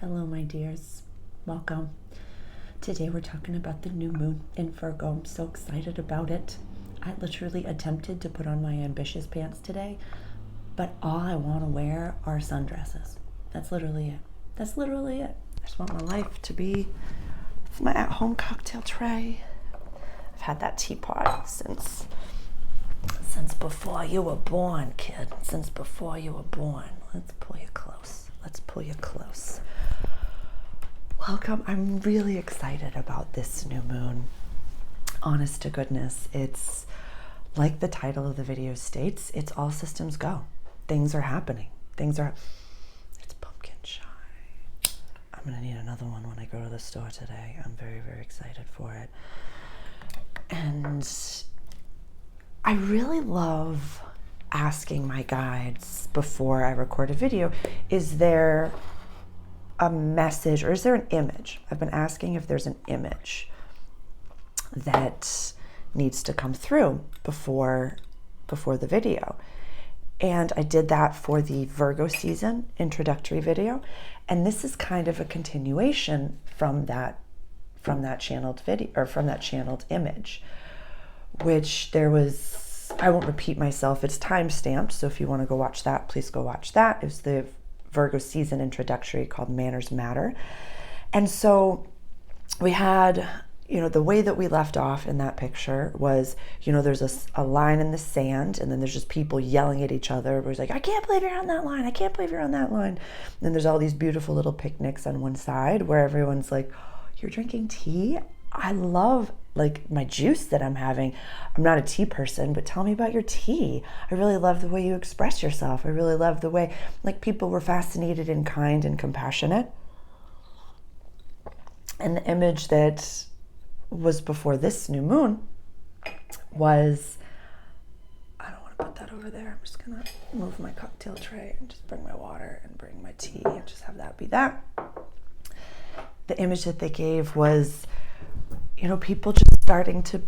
Hello, my dears. Welcome. Today we're talking about the new moon in Virgo. I'm so excited about it. I literally attempted to put on my ambitious pants today, but all I want to wear are sundresses. That's literally it. That's literally it. I just want my life to be my at-home cocktail tray. I've had that teapot since before you were born, kid. Since before you were born. Let's pull you close. Let's pull you close. Welcome. I'm really excited about this new moon. Honest to goodness, it's like the title of the video states, it's all systems go. Things are happening. It's pumpkin shy. I'm gonna need another one when I go to the store today. I'm very, very excited for it. And I really love asking my guides before I record a video, is there a message or is there an image? I've been asking if there's an image that needs to come through before the video. And I did that for the Virgo season introductory video. And this is kind of a continuation from that channeled video, or from that channeled image, which there was, I won't repeat myself, it's time-stamped, so if you want to go watch that, please go watch that. It was the Virgo season introductory called Manners Matter. And so we had, the way that we left off in that picture was, there's a line in the sand, and then there's just people yelling at each other. Where it's like, I can't believe you're on that line. I can't believe you're on that line. And then there's all these beautiful little picnics on one side where everyone's like, you're drinking tea? I love my juice that I'm having. I'm not a tea person, but tell me about your tea. I really love the way you express yourself. I really love the way people were fascinated and kind and compassionate. And the image that was before this new moon was, I don't want to put that over there. I'm just gonna move my cocktail tray and just bring my water and bring my tea and just have that be that. The image that they gave was, people just starting to,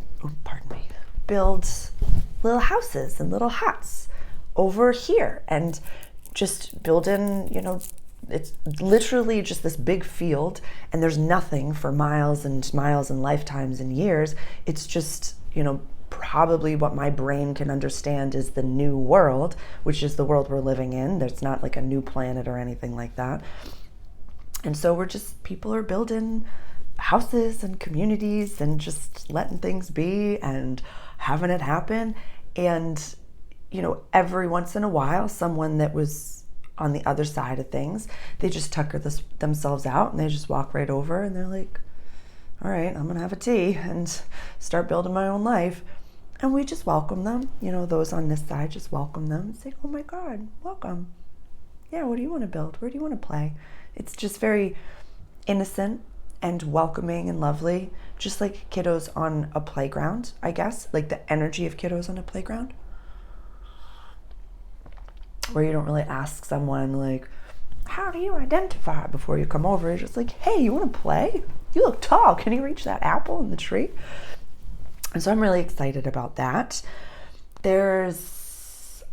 build little houses and little huts over here and just building, it's literally just this big field and there's nothing for miles and miles and lifetimes and years. It's just, probably what my brain can understand is the new world, which is the world we're living in. There's not like a new planet or anything like that. And so people are building houses and communities and just letting things be and having it happen. And, every once in a while, someone that was on the other side of things, they just tucker themselves out and they just walk right over and they're like, all right, I'm going to have a tea and start building my own life. And we just welcome them. Those on this side just welcome them and say, oh my God, welcome. Yeah, what do you want to build? Where do you want to play? It's just very innocent and welcoming and lovely, just like kiddos on a playground, I guess, like the energy of kiddos on a playground, where you don't really ask someone like, how do you identify before you come over? You're just like, hey, you want to play? You look tall. Can you reach that apple in the tree? And so I'm really excited about that. There's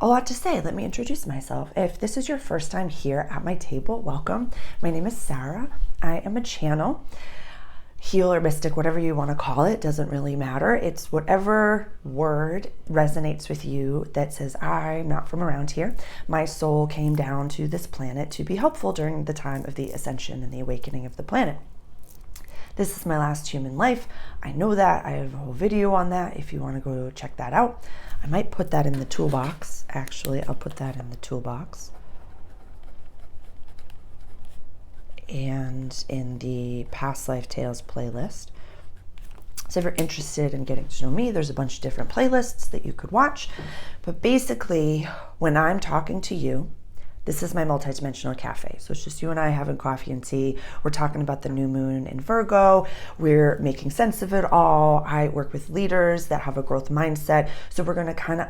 a lot to say. Let me introduce myself. If this is your first time here at my table, welcome. My name is Sarah. I am a channel, healer, mystic, whatever you want to call it, doesn't really matter. It's whatever word resonates with you that says, I'm not from around here. My soul came down to this planet to be helpful during the time of the ascension and the awakening of the planet. This is my last human life. I know that. I have a whole video on that if you want to go check that out. I might put that in the toolbox. Actually, I'll put that in the toolbox. And in the Past Life Tales playlist. So if you're interested in getting to know me, there's a bunch of different playlists that you could watch. But basically, when I'm talking to you, this is my multidimensional cafe. So it's just you and I having coffee and tea. We're talking about the new moon in Virgo. We're making sense of it all. I work with leaders that have a growth mindset. So we're going to kind of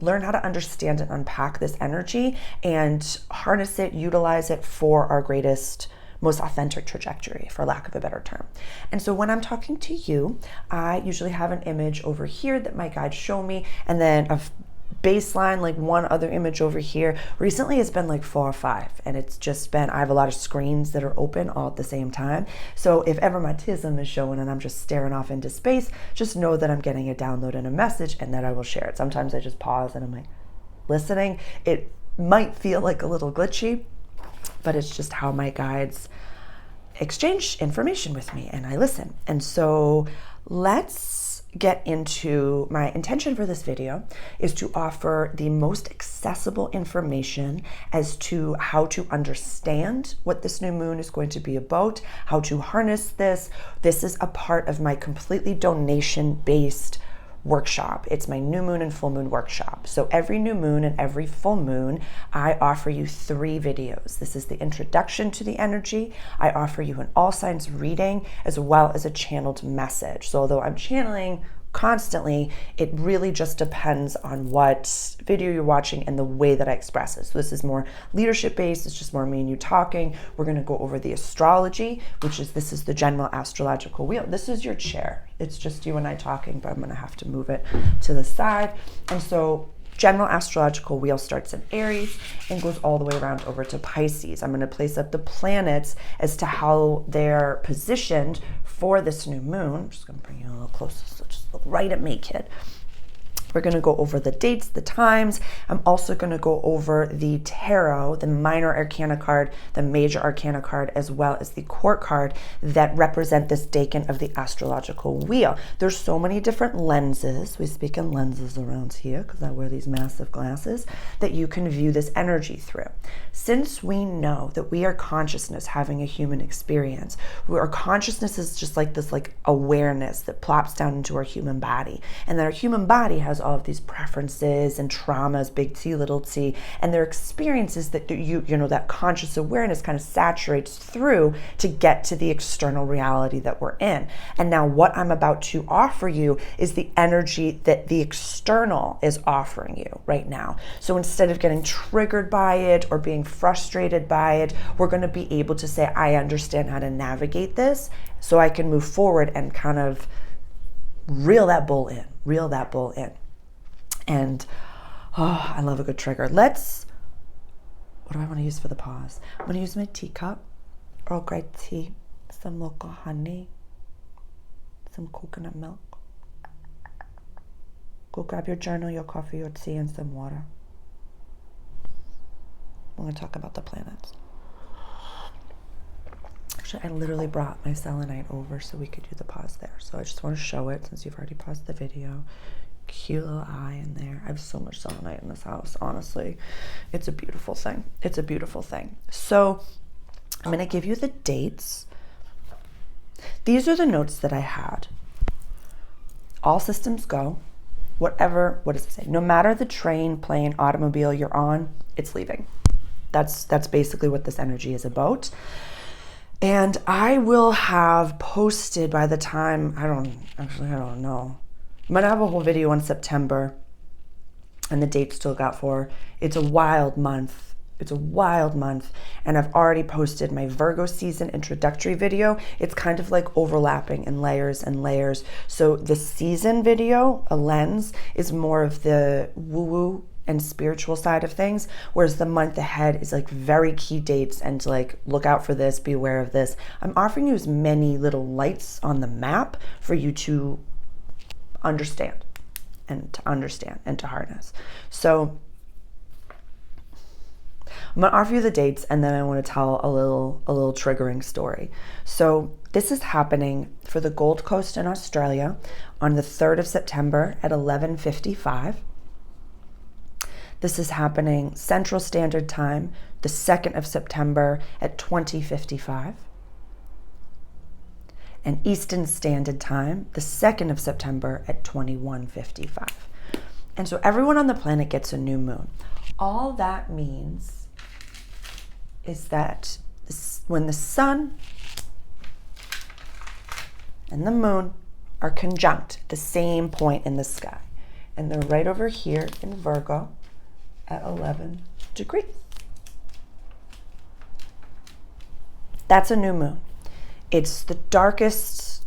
learn how to understand and unpack this energy and harness it, utilize it for our greatest, most authentic trajectory, for lack of a better term. And so when I'm talking to you, I usually have an image over here that my guides show me, and then a baseline, like one other image over here. Recently it's been like 4 or 5, and it's just been, I have a lot of screens that are open all at the same time. So if ever my tism is showing and I'm just staring off into space, just know that I'm getting a download and a message, and that I will share it. Sometimes I just pause and I'm like listening. It might feel like a little glitchy, but it's just how my guides exchange information with me, and I listen. And so let's get into my intention for this video is to offer the most accessible information as to how to understand what this new moon is going to be about, how to harness this. This is a part of my completely donation-based workshop. It's my new moon and full moon workshop. So every new moon and every full moon, I offer you 3 videos. This is the introduction to the energy. I offer you an all signs reading as well as a channeled message. So although I'm channeling constantly, it really just depends on what video you're watching and the way that I express it. So this is more leadership based. It's just more me and you talking. We're going to go over the astrology, which is, this is the general astrological wheel. This is your chair. It's just you and I talking, but I'm going to have to move it to the side. And so general astrological wheel starts in Aries and goes all the way around over to Pisces. I'm going to place up the planets as to how they're positioned for this new moon. I'm just going to bring you a little closer, so just look right at me, kid. We're going to go over the dates, the times. I'm also going to go over the tarot, the minor arcana card, the major arcana card, as well as the court card that represent this decan of the astrological wheel. There's so many different lenses. We speak in lenses around here because I wear these massive glasses that you can view this energy through. Since we know that we are consciousness having a human experience, our consciousness is just like this like awareness that plops down into our human body, and that our human body has all of these preferences and traumas, big T, little t, and their experiences that you know, that conscious awareness kind of saturates through to get to the external reality that we're in. And now what I'm about to offer you is the energy that the external is offering you right now. So instead of getting triggered by it or being frustrated by it, we're going to be able to say, I understand how to navigate this so I can move forward and kind of reel that bull in. And oh, I love a good trigger. What do I want to use for the pause? I'm going to use my teacup, Earl Grey tea, some local honey, some coconut milk. Go grab your journal, your coffee, your tea, and some water. We're going to talk about the planets. Actually, I literally brought my selenite over so we could do the pause there. So I just want to show it since you've already paused the video. Cute little eye in there. I have so much selenite in this house, honestly. It's a beautiful thing. It's a beautiful thing. So I'm going to give you the dates. These are the notes that I had. All systems go. What does it say? No matter the train, plane, automobile you're on, it's leaving. That's basically what this energy is about. And I will have posted by the time, I don't know. I'm going to have a whole video in September, and the dates to look out for. It's a wild month. And I've already posted my Virgo season introductory video. It's kind of like overlapping in layers and layers. So the season video, a lens, is more of the woo-woo and spiritual side of things, whereas the month ahead is like very key dates and like look out for this, be aware of this. I'm offering you as many little lights on the map for you to understand and to harness. So I'm going to offer you the dates, and then I want to tell a little triggering story. So this is happening for the Gold Coast in Australia on the 3rd of September at 11:55. This is happening Central Standard Time, the 2nd of September at 20:55. And Eastern Standard Time, the 2nd of September at 21:55. And so everyone on the planet gets a new moon. All that means is that when the sun and the moon are conjunct at the same point in the sky, and they're right over here in Virgo at 11 degrees. That's a new moon. It's the darkest,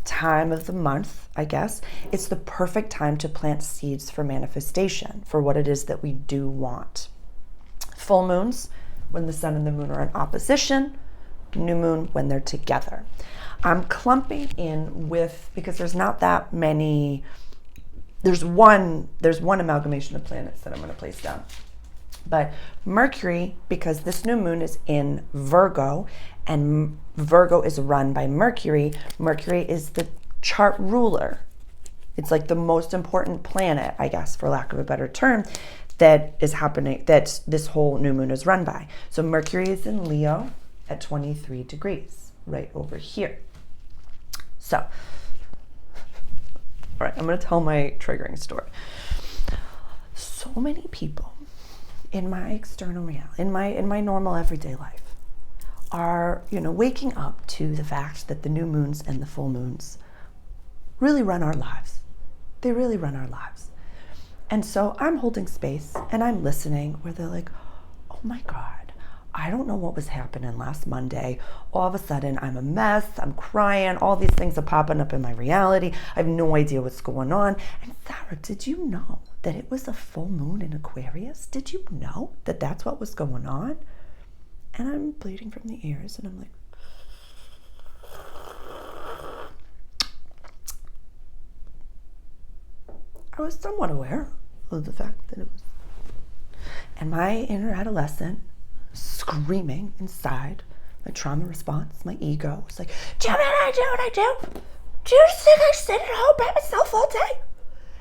time of the month, I guess, it's the perfect time to plant seeds for manifestation, for what it is that we do want. Full moons, when the sun and the moon are in opposition. New moon, when they're together. I'm clumping in with, because there's not that many, there's one amalgamation of planets that I'm going to place down. But Mercury, because this new moon is in Virgo, and Virgo is run by Mercury. Mercury is the chart ruler. It's like the most important planet, I guess, for lack of a better term, that is happening, that this whole new moon is run by. So Mercury is in Leo at 23 degrees, right over here. So, all right, I'm going to tell my triggering story. So many people in my external reality, in my normal everyday life, are, waking up to the fact that the new moons and the full moons really run our lives. They really run our lives. And so I'm holding space and I'm listening where they're like, oh my God, I don't know what was happening last Monday. All of a sudden I'm a mess, I'm crying, all these things are popping up in my reality. I have no idea what's going on. And Sarah, did you know that it was a full moon in Aquarius? Did you know that that's what was going on? And I'm bleeding from the ears and I'm like, I was somewhat aware of the fact that it was. And my inner adolescent screaming inside, my trauma response, my ego was like, do you know what I do? Do you think I sit at home by myself all day?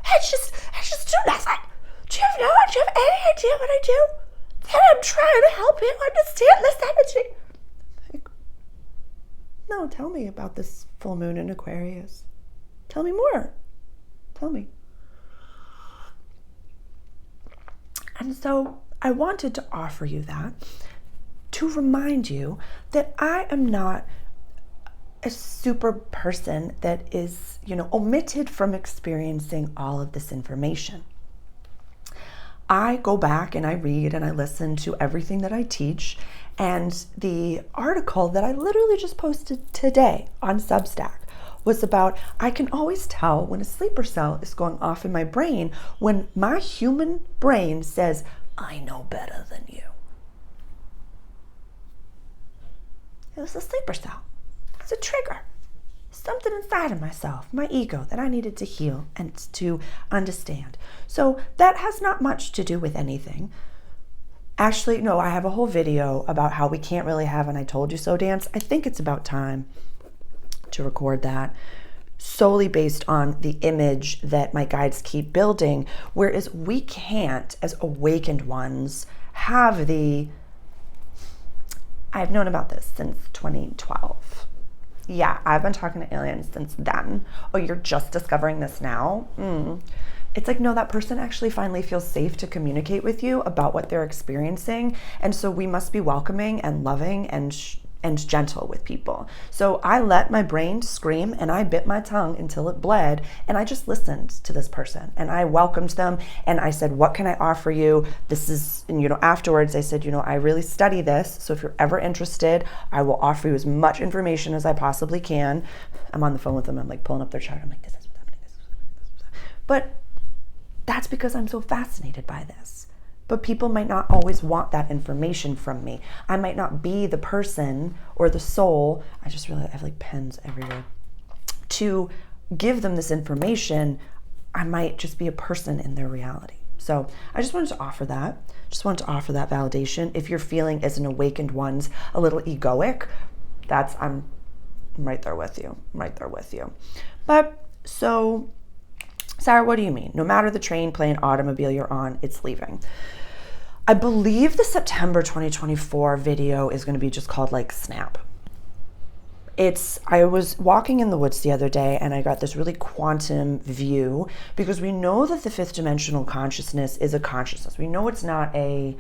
I just do nothing. Do you have any idea what I do? Then I'm trying to help you understand this energy. Like, no, tell me about this full moon in Aquarius. Tell me more. Tell me. And so I wanted to offer you that to remind you that I am not a super person that is, omitted from experiencing all of this information. I go back and I read and I listen to everything that I teach, and the article that I literally just posted today on Substack was about, I can always tell when a sleeper cell is going off in my brain when my human brain says, I know better than you. It was a sleeper cell. It's a trigger. Something inside of myself, my ego, that I needed to heal and to understand. So that has not much to do with anything. Actually, no, I have a whole video about how we can't really have an I told you so dance. I think it's about time to record that, solely based on the image that my guides keep building, whereas we can't, as awakened ones, have the, I've known about this since 2012. Yeah, I've been talking to aliens since then. Oh, you're just discovering this now? It's like, no, that person actually finally feels safe to communicate with you about what they're experiencing. And so we must be welcoming and loving and gentle with people. So I let my brain scream and I bit my tongue until it bled, and I just listened to this person and I welcomed them and I said, what can I offer you? This is, and afterwards I said, I really study this, so if you're ever interested, I will offer you as much information as I possibly can. I'm on the phone with them, I'm like pulling up their chart, I'm like, this is what's happening, this is what's happening, this is what's happening. But that's because I'm so fascinated by this. But people might not always want that information from me. I might not be the person or the soul, I just realized I have like pens everywhere, to give them this information. I might just be a person in their reality. So I just wanted to offer that. Validation. If you're feeling as an awakened one's a little egoic, I'm right there with you. But so, Sarah, what do you mean? No matter the train, plane, automobile you're on, it's leaving. I believe the September 2024 video is going to be just called like Snap. I was walking in the woods the other day and I got this really quantum view, because we know that the fifth dimensional consciousness is a consciousness. We know it's not a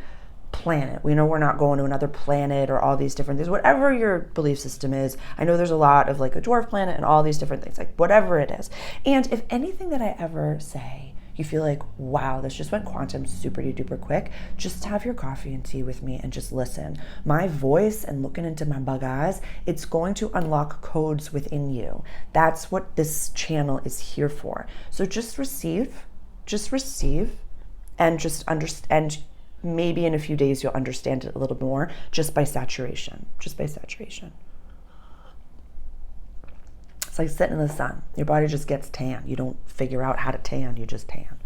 planet. We know we're not going to another planet or all these different things. Whatever your belief system is, I know there's a lot of like a dwarf planet and all these different things, like whatever it is. And if anything that I ever say you feel like, wow, this just went quantum super duper quick, just have your coffee and tea with me and just listen. My voice and looking into my bug eyes, it's going to unlock codes within you. That's what this channel is here for. So just receive, and just understand. Maybe in a few days you'll understand it a little more just by saturation. It's like sitting in the sun. Your body just gets tan. You don't figure out how to tan, you just tan.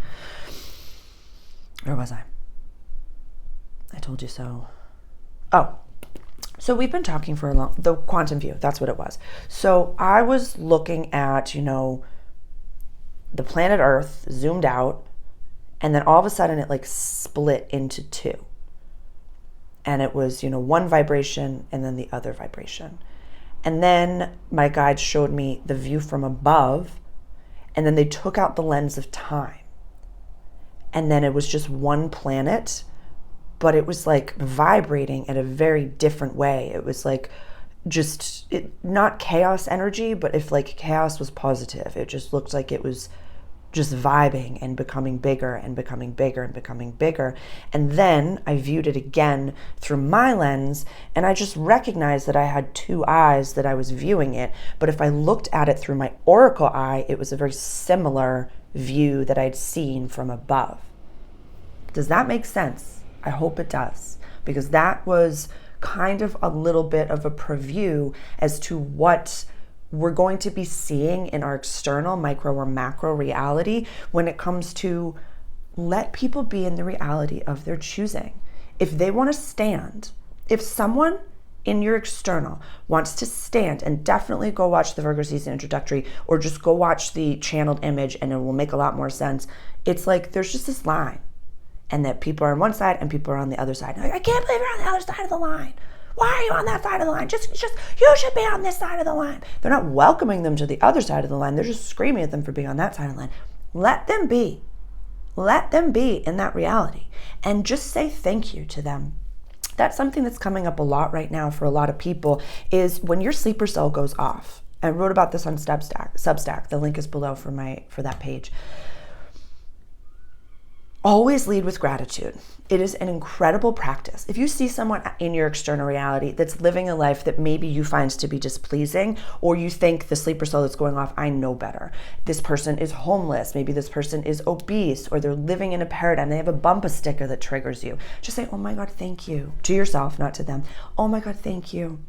Where was I? I told you so. Oh, so we've been talking for the quantum view, that's what it was. So I was looking at, the planet Earth zoomed out, and then all of a sudden it like split into two. And it was, one vibration and then the other vibration. And then my guide showed me the view from above, and then they took out the lens of time. And then it was just one planet, but it was like vibrating in a very different way. It was like not chaos energy, but if like chaos was positive, it just looked like it was just vibing and becoming bigger and becoming bigger and becoming bigger. And then I viewed it again through my lens, and I just recognized that I had two eyes that I was viewing it. But if I looked at it through my oracle eye, it was a very similar view that I'd seen from above. Does that make sense? I hope it does, because that was kind of a little bit of a preview as to what we're going to be seeing in our external micro or macro reality when it comes to let people be in the reality of their choosing. If they want to stand, if someone in your external wants to stand, and definitely go watch the Virgo season introductory, or just go watch the channeled image and it will make a lot more sense. It's like there's just this line, and that people are on one side and people are on the other side. Like, I can't believe you're on the other side of the line. Why are you on that side of the line? Just you should be on this side of the line. They're not welcoming them to the other side of the line. They're just screaming at them for being on that side of the line. Let them be. Let them be in that reality, and just say thank you to them. That's something that's coming up a lot right now for a lot of people, is when your sleeper cell goes off. I wrote about this on Substack. The link is below for that page. Always lead with gratitude. It is an incredible practice. If you see someone in your external reality that's living a life that maybe you find to be displeasing, or you think the sleeper cell that's going off, I know better. This person is homeless. Maybe this person is obese, or they're living in a paradigm. They have a bumper sticker that triggers you. Just say, oh my God, thank you. To yourself, not to them. Oh my God, thank you.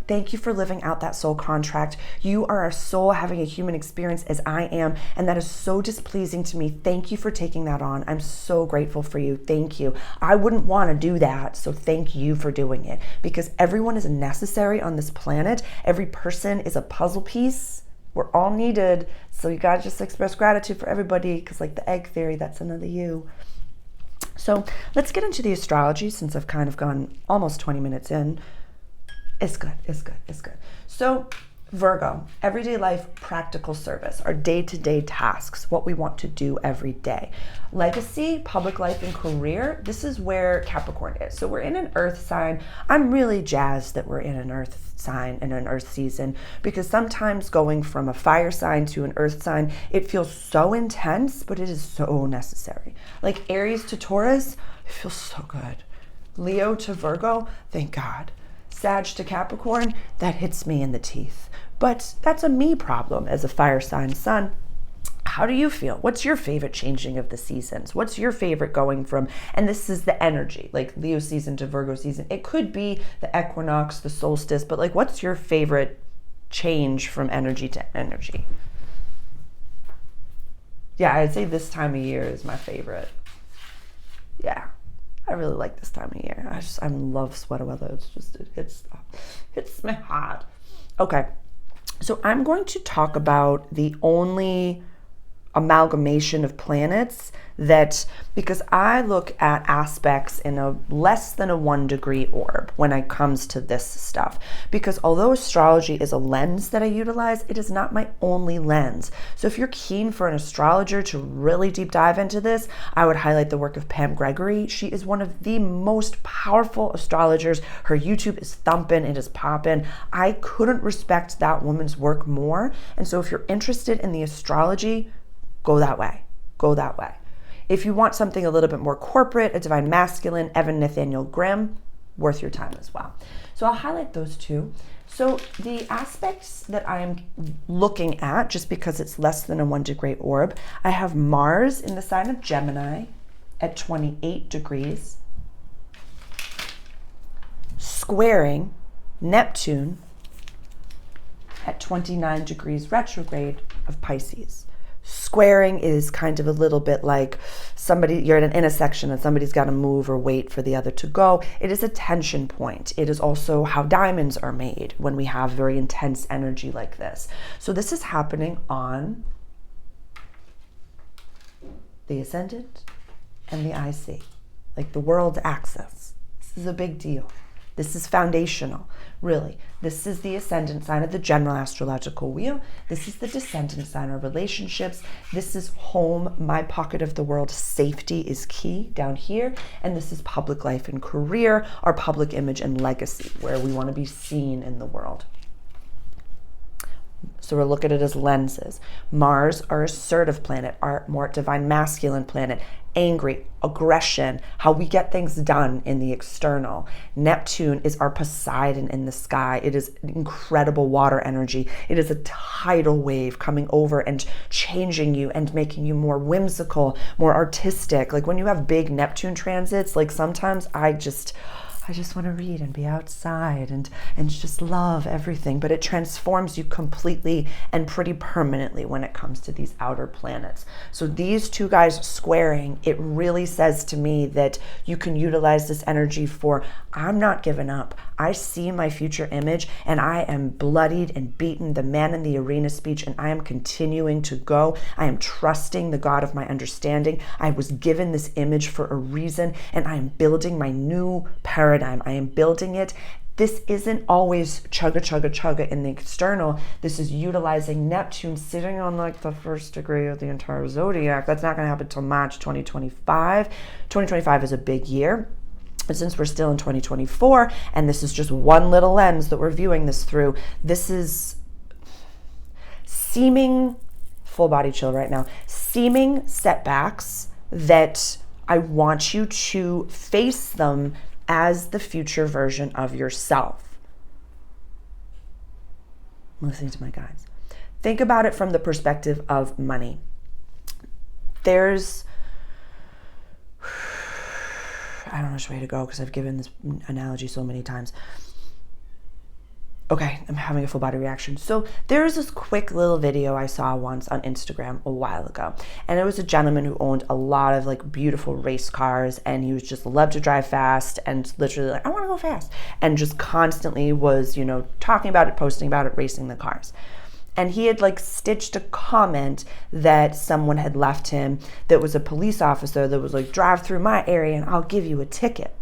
Thank you for living out that soul contract. You are a soul having a human experience as I am, and that is so displeasing to me. Thank you for taking that on. I'm so grateful for you. Thank you. I wouldn't want to do that, so thank you for doing it, because everyone is necessary on this planet. Every person is a puzzle piece. We're all needed, so you gotta just express gratitude for everybody, because like the egg theory, that's another you. So let's get into the astrology, since I've kind of gone almost 20 minutes in. It's good. So Virgo, everyday life, practical service, our day-to-day tasks, what we want to do every day. Legacy, public life, and career, this is where Capricorn is. So we're in an earth sign. I'm really jazzed that we're in an earth sign and an earth season, because sometimes going from a fire sign to an earth sign, it feels so intense, but it is so necessary. Like Aries to Taurus, it feels so good. Leo to Virgo, thank God. Sag to Capricorn, that hits me in the teeth. But that's a me problem as a fire sign sun. How do you feel? What's your favorite changing of the seasons? What's your favorite going from, and this is the energy, like Leo season to Virgo season. It could be the equinox, the solstice, but like what's your favorite change from energy to energy? Yeah, I'd say this time of year is my favorite. Yeah. I really like this time of year. I love sweater weather. It's just, it hits my heart. Okay, so I'm going to talk about the only amalgamation of planets that, because I look at aspects in a less than a 1 degree orb when it comes to this stuff, because although astrology is a lens that I utilize, it is not my only lens. So if you're keen for an astrologer to really deep dive into this, I would highlight the work of Pam Gregory. She is one of the most powerful astrologers. Her YouTube is thumping, it is popping. I couldn't respect that woman's work more. And so if you're interested in the astrology, go that way. go that way. If you want something a little bit more corporate, a divine masculine, Evan Nathaniel Grimm, worth your time as well. So I'll highlight those two. So the aspects that I am looking at, just because it's less than a 1 degree orb, I have Mars in the sign of Gemini at 28 degrees, squaring Neptune at 29 degrees retrograde of Pisces. Squaring is kind of a little bit like you're at an intersection and somebody's got to move or wait for the other to go. It is a tension point. It is also how diamonds are made when we have very intense energy like this. So this is happening on the ascendant and the IC, like the world axis. This is a big deal. This is foundational, really. This is the ascendant sign of the general astrological wheel. This is the descendant sign of relationships. This is home, my pocket of the world. Safety is key down here. And this is public life and career, our public image and legacy, where we want to be seen in the world. So we'll look at it as lenses. Mars, our assertive planet, our more divine masculine planet, angry, aggression, how we get things done in the external. Neptune is our Poseidon in the sky. It is incredible water energy. It is a tidal wave coming over and changing you and making you more whimsical, more artistic. Like when you have big Neptune transits, like sometimes I just want to read and be outside and just love everything. But it transforms you completely and pretty permanently when it comes to these outer planets. So these two guys squaring, it really says to me that you can utilize this energy for, I'm not giving up. I see my future image and I am bloodied and beaten, the man in the arena speech, and I am continuing to go. I am trusting the God of my understanding. I was given this image for a reason and I am building my new paradigm. I am building it. This isn't always chugga, chugga, chugga in the external. This is utilizing Neptune sitting on like the 1st degree of the entire zodiac. That's not going to happen until March 2025. 2025 is a big year. And since we're still in 2024, and this is just one little lens that we're viewing this through, this is seeming, full body chill right now, seeming setbacks that I want you to face them as the future version of yourself. I'm listening to my guides. Think about it from the perspective of money. I don't know which way to go because I've given this analogy so many times. Okay, I'm having a full body reaction. So there's this quick little video I saw once on Instagram a while ago. And it was a gentleman who owned a lot of like beautiful race cars, and he was just loved to drive fast and literally like, I want to go fast. And just constantly was, talking about it, posting about it, racing the cars. And he had like stitched a comment that someone had left him that was a police officer that was like, drive through my area and I'll give you a ticket.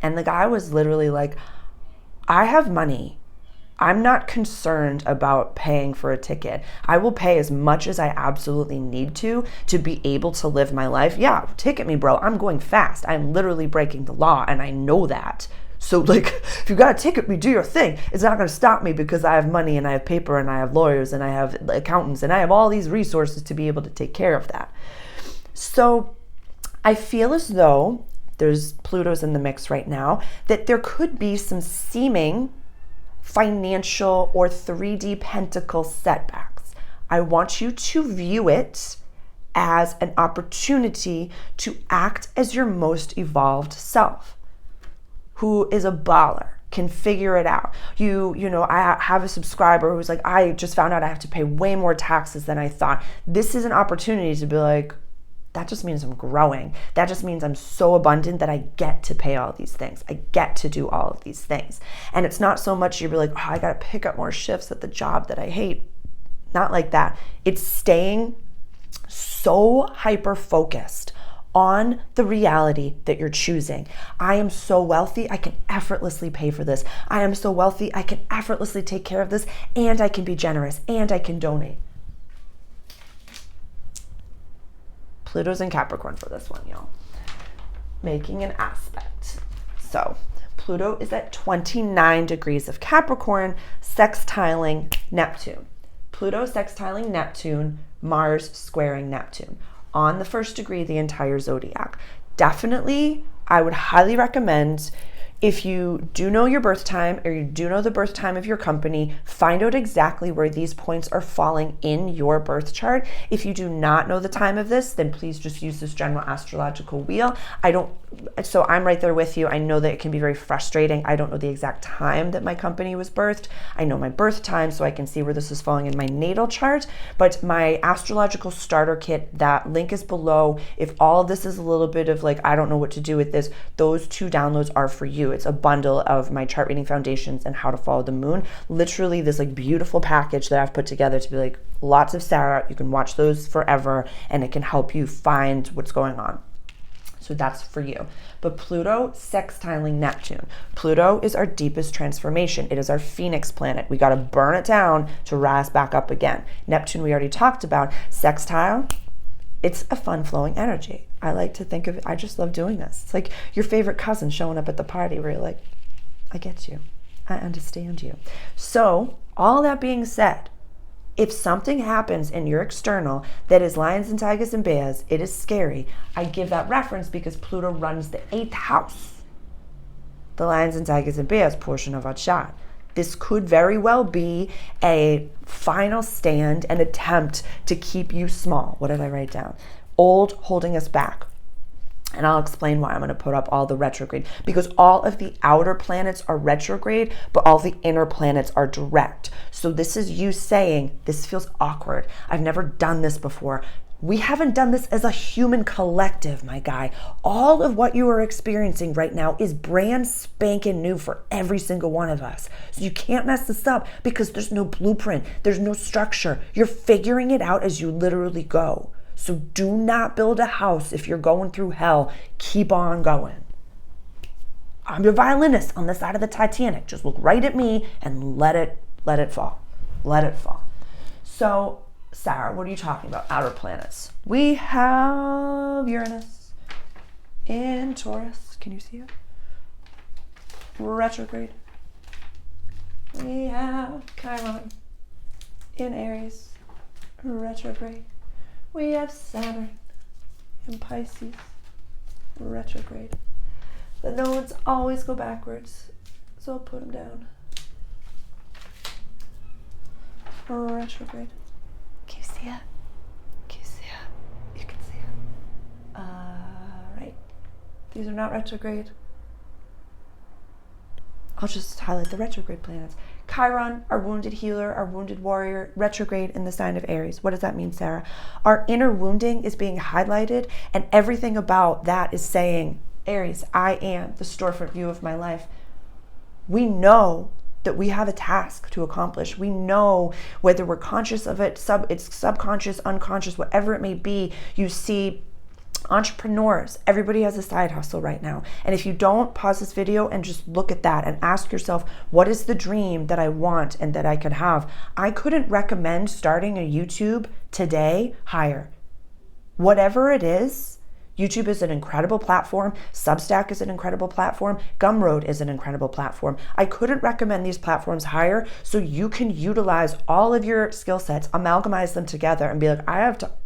And the guy was literally like, I have money. I'm not concerned about paying for a ticket. I will pay as much as I absolutely need to be able to live my life. Yeah, ticket me, bro. I'm going fast. I'm literally breaking the law and I know that. So like, if you got a ticket me, do your thing. It's not going to stop me because I have money and I have paper and I have lawyers and I have accountants and I have all these resources to be able to take care of that. So I feel as though there's Pluto's in the mix right now, that there could be some seeming financial or 3D pentacle setbacks. I want you to view it as an opportunity to act as your most evolved self, who is a baller, can figure it out. I have a subscriber who's like, I just found out I have to pay way more taxes than I thought. This is an opportunity to be like, that just means I'm growing. That just means I'm so abundant that I get to pay all these things. I get to do all of these things. And it's not so much you're like, I got to pick up more shifts at the job that I hate. Not like that. It's staying so hyper-focused on the reality that you're choosing. I am so wealthy, I can effortlessly pay for this. I am so wealthy, I can effortlessly take care of this, and I can be generous, and I can donate. Pluto's in Capricorn for this one, y'all. Making an aspect. So Pluto is at 29 degrees of Capricorn, sextiling Neptune. Pluto sextiling Neptune, Mars squaring Neptune. on the first degree the entire zodiac. Definitely, I would highly recommend, if you do know your birth time or you do know the birth time of your company, find out exactly where these points are falling in your birth chart. If you do not know the time of this, then please just use this general astrological wheel. So I'm right there with you. I know that it can be very frustrating. I don't know the exact time that my company was birthed. I know my birth time, so I can see where this is falling in my natal chart, but my astrological starter kit, that link is below. If all of this is a little bit of like, I don't know what to do with this, those 2 downloads are for you. It's a bundle of my chart reading foundations and how to follow the moon. Literally this like beautiful package that I've put together to be like, lots of Sarah. You can watch those forever and it can help you find what's going on. So that's for you. But Pluto sextiling Neptune. Pluto is our deepest transformation. It is our phoenix planet. We got to burn it down to rise back up again. Neptune, we already talked about. Sextile, it's a fun flowing energy. I like to think of it, I just love doing this. It's like your favorite cousin showing up at the party where you're like, I get you. I understand you. So all that being said, if something happens in your external that is lions and tigers and bears, it is scary. I give that reference because Pluto runs the 8th house, the lions and tigers and bears portion of our chart. This could very well be a final stand, an attempt to keep you small. What did I write down? Old, holding us back. And I'll explain why. I'm going to put up all the retrograde, because all of the outer planets are retrograde, but all the inner planets are direct. So this is you saying, this feels awkward. I've never done this before. We haven't done this as a human collective, my guy. All of what you are experiencing right now is brand spanking new for every single one of us. So you can't mess this up because there's no blueprint. There's no structure. You're figuring it out as you literally go. So do not build a house if you're going through hell. Keep on going. I'm your violinist on the side of the Titanic. Just look right at me and let it fall. Let it fall. So, Sarah, what are you talking about? Outer planets. We have Uranus in Taurus. Can you see it? Retrograde. We have Chiron in Aries. Retrograde. We have Saturn in Pisces, retrograde. The nodes always go backwards, so I'll put them down. Retrograde. Can you see it? Can you see it? You can see it. Right. These are not retrograde. I'll just highlight the retrograde planets. Chiron, our wounded healer, our wounded warrior, retrograde in the sign of Aries. What does that mean, Sarah? Our inner wounding is being highlighted, and everything about that is saying, Aries, I am the storefront view of my life. We know that we have a task to accomplish. We know whether we're conscious of it, it's subconscious, unconscious, whatever it may be. You see entrepreneurs, everybody has a side hustle right now. And if you don't, pause this video and just look at that and ask yourself, what is the dream that I want and that I could have? I couldn't recommend starting a YouTube today higher. Whatever it is, YouTube is an incredible platform. Substack is an incredible platform. Gumroad is an incredible platform. I couldn't recommend these platforms higher, so you can utilize all of your skill sets, amalgamize them together and be like, I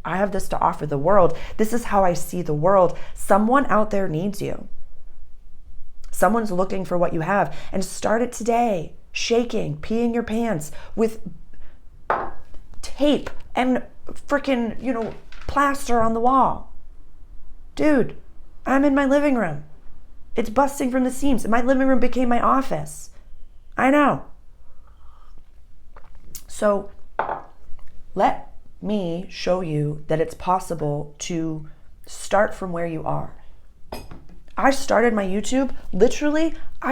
have this to offer the world. This is how I see the world. Someone out there needs you. Someone's looking for what you have, and start it today. Shaking, peeing your pants with tape and freaking, plaster on the wall. Dude, I'm in my living room. It's busting from the seams. My living room became my office. I know. So let me show you that it's possible to start from where you are. I started my YouTube, literally, I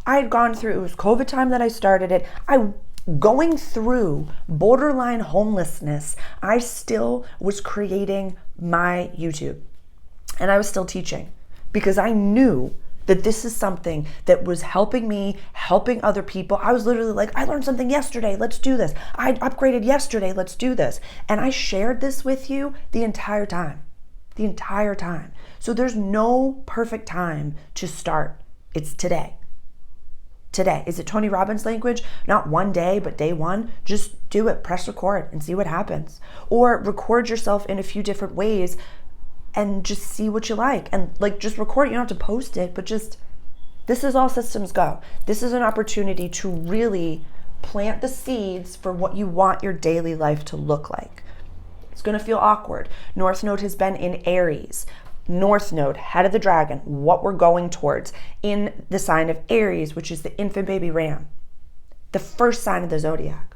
had gone through, it was COVID time that I started it. Going through borderline homelessness, I still was creating my YouTube, and I was still teaching because I knew that this is something that was helping me, helping other people. I was literally like, I learned something yesterday, let's do this. I upgraded yesterday, let's do this. And I shared this with you the entire time. So there's no perfect time to start. It's today. today? Is it Tony Robbins language? Not one day, but day one. Just do it. Press record and see what happens. Or record yourself in a few different ways and just see what you like. And like, just record it. You don't have to post it, but just, this is all systems go. This is an opportunity to really plant the seeds for what you want your daily life to look like. It's going to feel awkward. North Node has been in Aries. North Node, head of the dragon, what we're going towards in the sign of Aries, which is the infant baby ram, the first sign of the zodiac.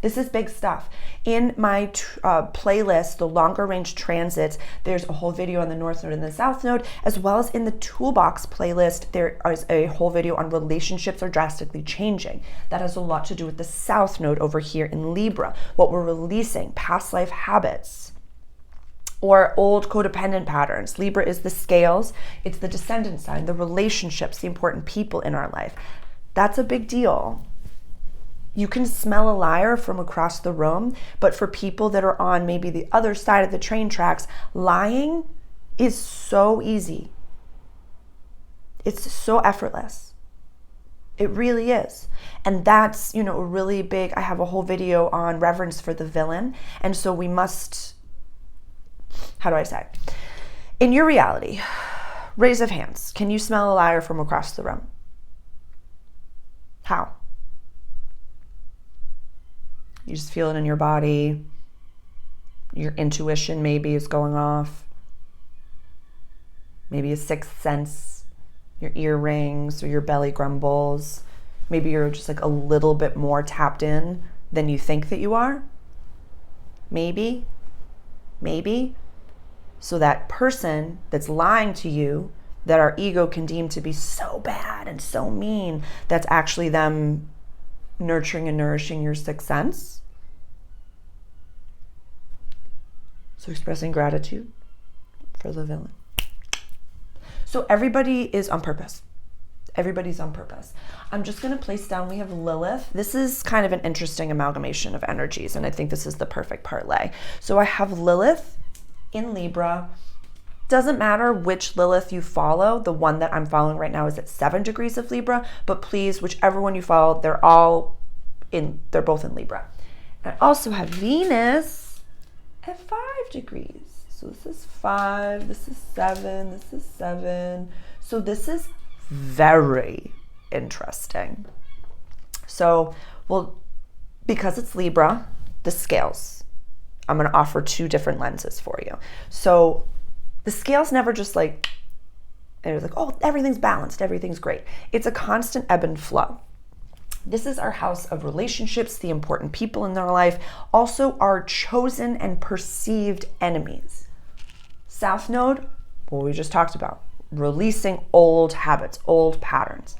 This is big stuff. In my playlist, the longer range transits, there's a whole video on the North Node and the South Node, as well as in the Toolbox playlist, there is a whole video on relationships are drastically changing. That has a lot to do with the South Node over here in Libra, what we're releasing, past life habits, or old codependent patterns. Libra is the scales, it's the descendant sign, the relationships, the important people in our life. That's a big deal. You can smell a liar from across the room, but for people that are on maybe the other side of the train tracks, lying is so easy. It's so effortless. It really is. And that's, a really big, I have a whole video on reverence for the villain. And so we must, how do I say? In your reality, raise of hands, can you smell a liar from across the room? How? You just feel it in your body. Your intuition maybe is going off. Maybe a sixth sense. Your ear rings or your belly grumbles. Maybe you're just like a little bit more tapped in than you think that you are. Maybe. So that person that's lying to you, that our ego can deem to be so bad and so mean, that's actually them nurturing and nourishing your sixth sense. So expressing gratitude for the villain. So everybody is on purpose. Everybody's on purpose. I'm just going to place down, we have Lilith. This is kind of an interesting amalgamation of energies, and I think this is the perfect parlay. So I have Lilith in Libra. Doesn't matter which Lilith you follow. The one that I'm following right now is at 7 degrees of Libra, but please, whichever one you follow, they're both in Libra. I also have Venus at 5 degrees. So this is 5, this is 7, this is 7. So this is very interesting. So, because it's Libra, the scales, I'm going to offer 2 different lenses for you. So the scales never just like, and it's like, oh, everything's balanced, everything's great. It's a constant ebb and flow. This is our house of relationships, the important people in their life, also our chosen and perceived enemies. South Node, what we just talked about, releasing old habits, old patterns.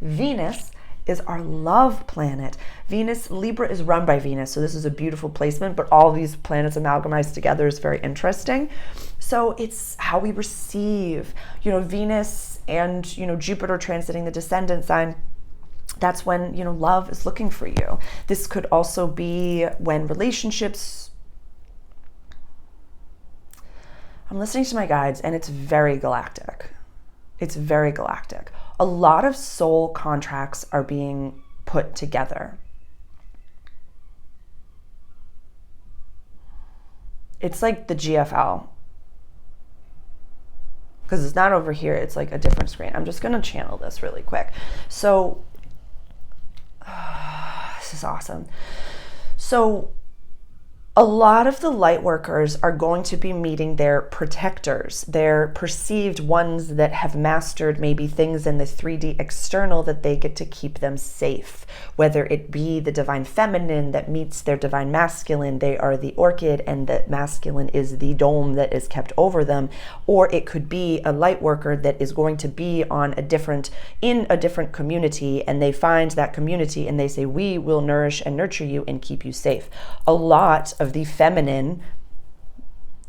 Venus is our love planet. Venus, Libra is run by Venus, so this is a beautiful placement, but all these planets amalgamized together is very interesting. So it's how we receive, Venus and, Jupiter transiting the descendant sign. That's when, love is looking for you. This could also be when relationships, I'm listening to my guides and it's very galactic. It's very galactic. A lot of soul contracts are being put together. It's like the GFL. Because it's not over here, it's like a different screen. I'm just gonna channel this really quick. So, this is awesome. So a lot of the light workers are going to be meeting their protectors, their perceived ones that have mastered maybe things in the 3D external that they get to keep them safe. Whether it be the divine feminine that meets their divine masculine, they are the orchid and the masculine is the dome that is kept over them. Or it could be a light worker that is going to be in a different community, and they find that community and they say, we will nourish and nurture you and keep you safe. A lot of the feminine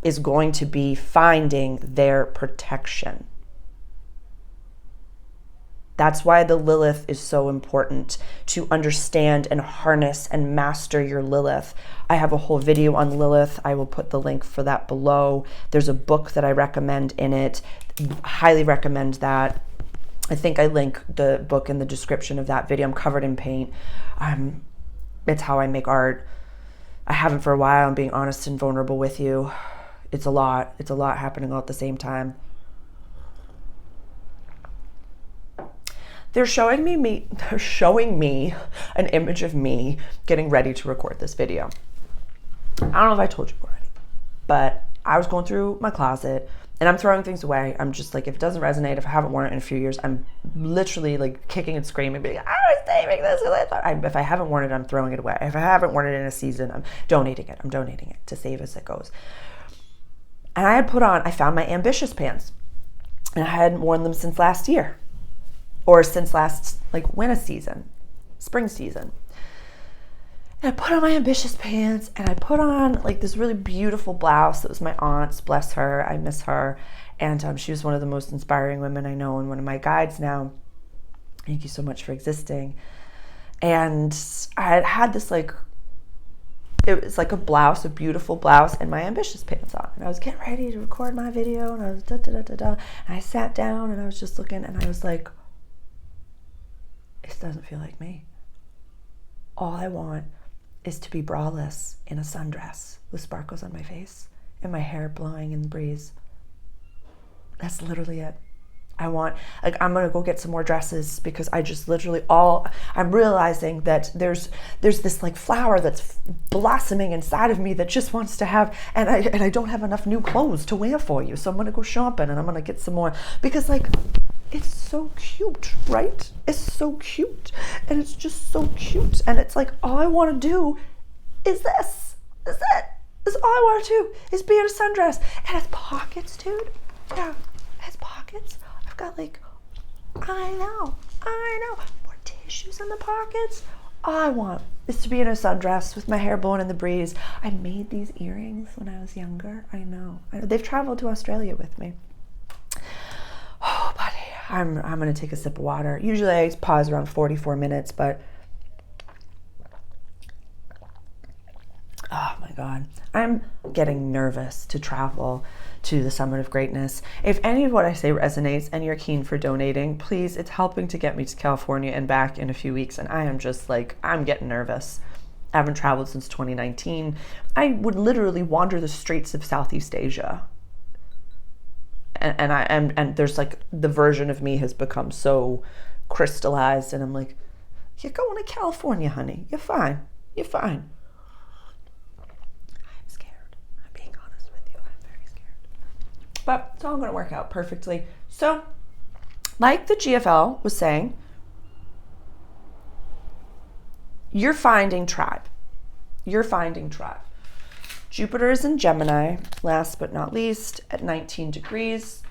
is going to be finding their protection. That's why the Lilith is so important, to understand and harness and master your Lilith. I have a whole video on Lilith. I will put the link for that below. There's a book that I recommend in it. Highly recommend that. I think I link the book in the description of that video. I'm covered in paint. It's how I make art. I haven't for a while. I'm being honest and vulnerable with you. It's a lot. It's a lot happening all at the same time. They're showing me an image of me getting ready to record this video. I don't know if I told you already, but I was going through my closet and I'm throwing things away. I'm just like, if it doesn't resonate, if I haven't worn it in a few years, I'm literally like kicking and screaming, being, I was saving this. If I haven't worn it, I'm throwing it away. If I haven't worn it in a season, I'm donating it. I'm donating it to save as it goes. And I found my ambitious pants, and I hadn't worn them since last year, or since last winter season, spring season. And I put on my ambitious pants, and I put on this really beautiful blouse that was my aunt's. Bless her, I miss her. And she was one of the most inspiring women I know, and one of my guides now. Thank you so much for existing. And I had this it was like a blouse, a beautiful blouse, and my ambitious pants on. And I was getting ready to record my video, and I was and I sat down, and I was just looking, and I was like, this doesn't feel like me. All I want is to be braless in a sundress with sparkles on my face and my hair blowing in the breeze. That's literally it. I'm gonna go get some more dresses, because I just literally I'm realizing that there's this flower that's blossoming inside of me that just wants to have, and I don't have enough new clothes to wear for you. So I'm gonna go shopping and I'm gonna get some more, because it's so cute, right? It's so cute. And it's just so cute. And it's all I want to do is this. Is it. That's all I want to do, is be in a sundress. And it has pockets, dude. Yeah, it has pockets. I've got I know. More tissues in the pockets. All I want is to be in a sundress with my hair blowing in the breeze. I made these earrings when I was younger. I know. They've traveled to Australia with me. Oh, buddy. I'm going to take a sip of water. Usually I pause around 44 minutes, but oh my God. I'm getting nervous to travel to the Summit of Greatness. If any of what I say resonates and you're keen for donating, please, it's helping to get me to California and back in a few weeks. And I am just I'm getting nervous. I haven't traveled since 2019. I would literally wander the streets of Southeast Asia. And there's the version of me has become so crystallized, and I'm like, you're going to California, honey. You're fine. You're fine. I'm scared. I'm being honest with you. I'm very scared. But it's all going to work out perfectly. So, like the GFL was saying, you're finding tribe. You're finding tribe. Jupiter is in Gemini, last but not least, at 19 degrees.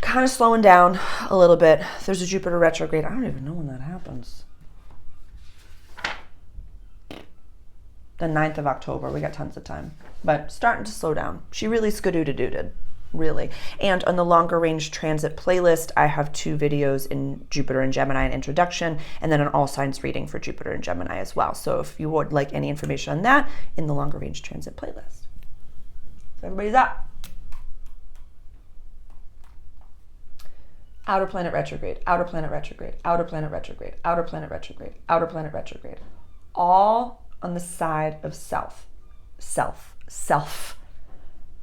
Kind of slowing down a little bit. There's a Jupiter retrograde. I don't even know when that happens. The 9th of October. We got tons of time. But starting to slow down. She really skadoo-doo-did. Really. And on the longer range transit playlist, I have 2 videos in Jupiter and Gemini, an introduction, and then an all signs reading for Jupiter and Gemini as well. So if you would like any information on that, in the longer range transit playlist. So everybody's up. Outer planet retrograde, outer planet retrograde, outer planet retrograde, outer planet retrograde, outer planet retrograde. All on the side of self,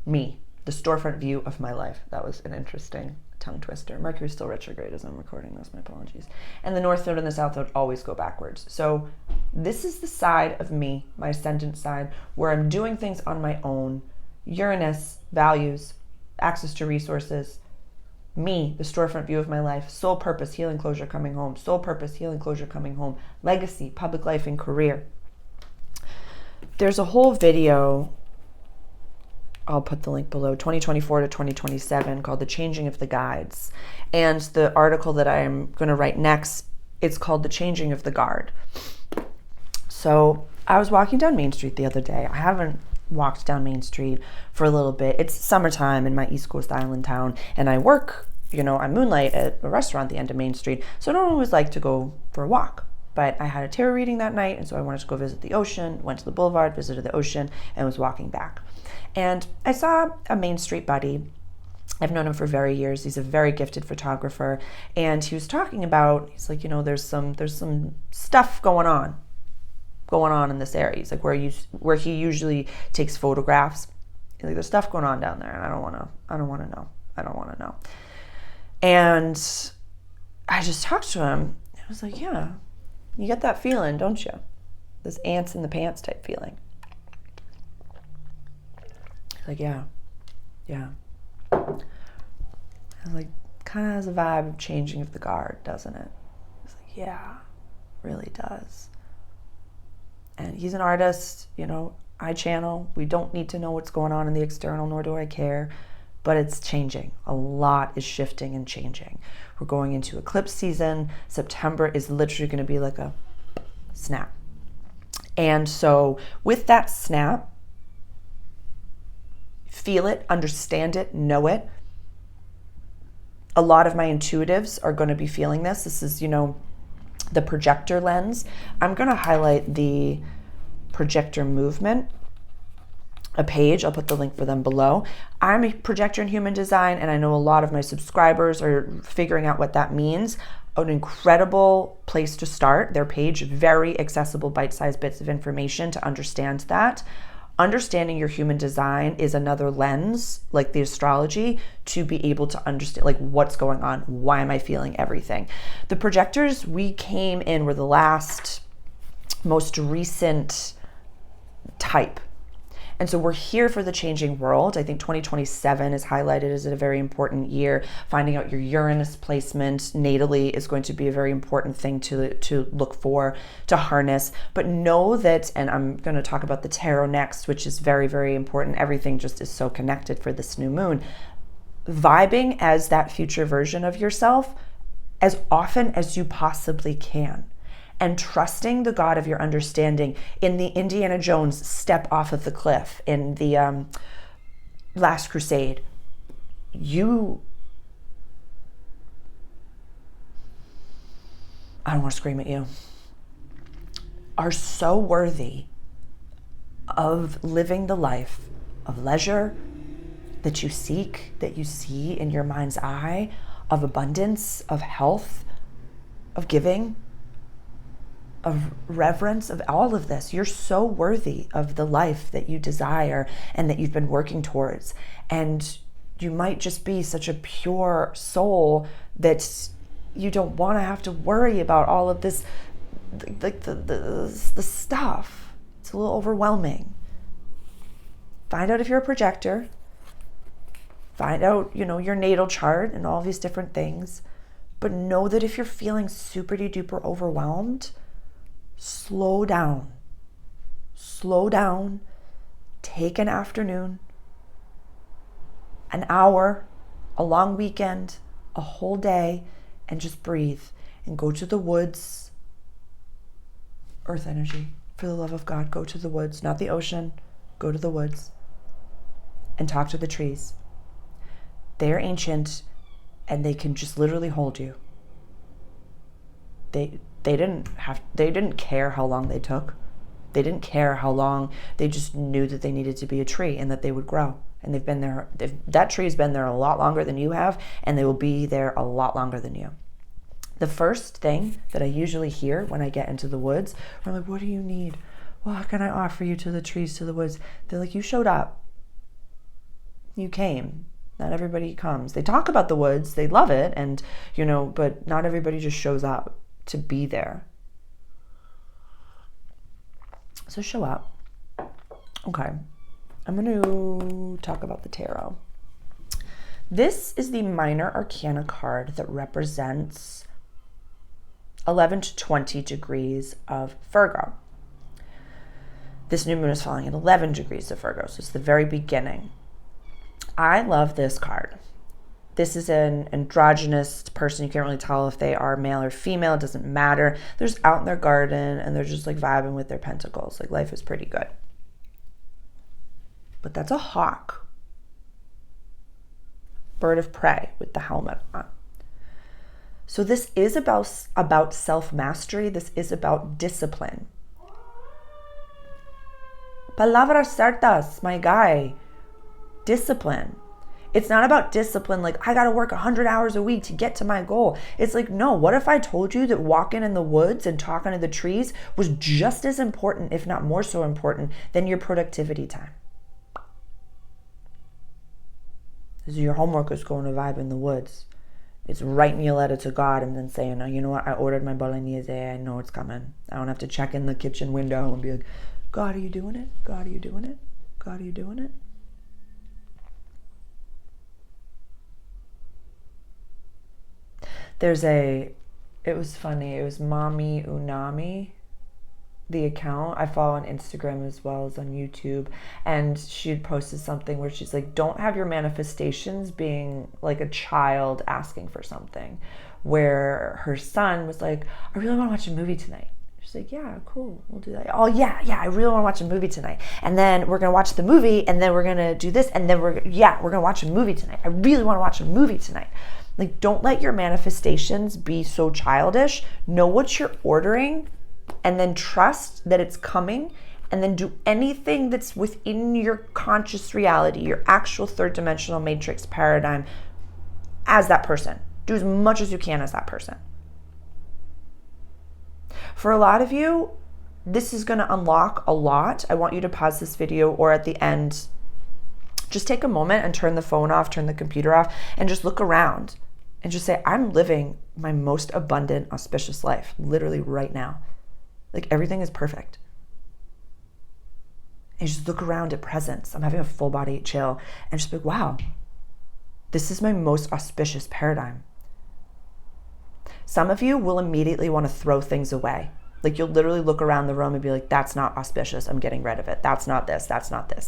me. The storefront view of my life. That was an interesting tongue twister. Mercury's still retrograde as I'm recording this. My apologies. And the North Node and the South Node always go backwards. So this is the side of me, my ascendant side, where I'm doing things on my own. Uranus, values, access to resources. Me, the storefront view of my life. Soul purpose, healing, closure, coming home. Soul purpose, healing, closure, coming home. Legacy, public life, and career. There's a whole video, I'll put the link below, 2024 to 2027, called The Changing of the Guides. And the article that I'm going to write next, it's called The Changing of the Guard. So I was walking down Main Street the other day. I haven't walked down Main Street for a little bit. It's summertime in my East Coast island town, and I work, I moonlight at a restaurant at the end of Main Street. So I don't always like to go for a walk. But I had a tarot reading that night, and so I wanted to go visit the ocean, went to the boulevard, visited the ocean, and was walking back. And I saw a Main Street buddy, I've known him for very years. He's a very gifted photographer. And he was talking about, he's like, there's some stuff going on in this area. He's like, where he usually takes photographs. He's like, there's stuff going on down there, and I don't want to know. And I just talked to him. I was like, yeah, you get that feeling, don't you? This ants in the pants type feeling. He's like, yeah. I was like, kind of has a vibe of changing of the guard, doesn't it? He's like, yeah, really does. And he's an artist, I channel. We don't need to know what's going on in the external, nor do I care. But it's changing. A lot is shifting and changing. We're going into eclipse season. September is literally going to be like a snap. And so with that snap, feel it, understand it, know it. A lot of my intuitives are going to be feeling this. This is, the projector lens. I'm going to highlight the projector movement, a page. I'll put the link for them below. I'm a projector in human design, and I know a lot of my subscribers are figuring out what that means. An incredible place to start. Their page, very accessible, bite-sized bits of information to understand that. Understanding your human design is another lens, like the astrology, to be able to understand like what's going on. Why am I feeling everything? The projectors we came in were the last, most recent type. And so we're here for the changing world. I think 2027 is highlighted as a very important year. Finding out your Uranus placement natally is going to be a very important thing to look for, to harness. But know that, and I'm going to talk about the tarot next, which is very, very important. Everything just is so connected for this new moon. Vibing as that future version of yourself as often as you possibly can. And trusting the God of your understanding. In the Indiana Jones step off of the cliff in the Last Crusade, I don't want to scream at you, are so worthy of living the life of leisure that you seek, that you see in your mind's eye, of abundance, of health, of giving, of reverence, of all of this. You're so worthy of the life that you desire and that you've been working towards. And you might just be such a pure soul that you don't want to have to worry about all of this, like the stuff. It's a little overwhelming. Find out if you're a projector. Find out, your natal chart and all these different things. But know that if you're feeling super duper overwhelmed, slow down, take an afternoon, an hour, a long weekend, a whole day, and just breathe and go to the woods. Earth energy, for the love of God, go to the woods, not the ocean, go to the woods and talk to the trees. They're ancient and they can just literally hold you. They didn't care how long they took. They didn't care how long. They just knew that they needed to be a tree and that they would grow. And they've been there. That tree's been there a lot longer than you have, and they will be there a lot longer than you. The first thing that I usually hear when I get into the woods, I'm like, what do you need? What can I offer you to the trees, to the woods? They're like, you showed up. You came. Not everybody comes. They talk about the woods. They love it. And, but not everybody just shows up to be there. So show up. Okay. I'm going to talk about the tarot. This is the minor arcana card that represents 11 to 20 degrees of Virgo. This new moon is falling at 11 degrees of Virgo, so it's the very beginning. I love this card. This is an androgynous person. You can't really tell if they are male or female. It doesn't matter. They're just out in their garden and they're just like vibing with their pentacles. Like life is pretty good. But that's a hawk. Bird of prey with the helmet on. So this is about self-mastery. This is about discipline. Palabras certas, my guy. Discipline. It's not about discipline, like I got to work 100 hours a week to get to my goal. It's like, no, what if I told you that walking in the woods and talking to the trees was just as important, if not more so important, than your productivity time? So your homework is going to vibe in the woods. It's writing your letter to God and then saying, oh, you know what? I ordered my bolognese. I know it's coming. I don't have to check in the kitchen window and be like, God, are you doing it? God, are you doing it? God, are you doing it? It was funny. It was Mommy Unami, the account I follow on Instagram as well as on YouTube, and she had posted something where she's like, don't have your manifestations being like a child asking for something, where her son was like, I really want to watch a movie tonight. She's like, yeah, cool, we'll do that. Oh yeah, I really want to watch a movie tonight, and then we're gonna watch the movie, and then we're gonna do this, and then we're gonna watch a movie tonight. I really want to watch a movie tonight. Like, don't let your manifestations be so childish. Know what you're ordering, and then trust that it's coming, and then do anything that's within your conscious reality, your actual third dimensional matrix paradigm as that person. Do as much as you can as that person. For a lot of you, this is going to unlock a lot. I want you to pause this video, or at the end, just take a moment and turn the phone off, turn the computer off, and just look around and just say, I'm living my most abundant, auspicious life, literally right now. Like, everything is perfect. And just look around at presence. I'm having a full body chill and just be like, wow, this is my most auspicious paradigm. Some of you will immediately want to throw things away. Like, you'll literally look around the room and be like, that's not auspicious, I'm getting rid of it. That's not this,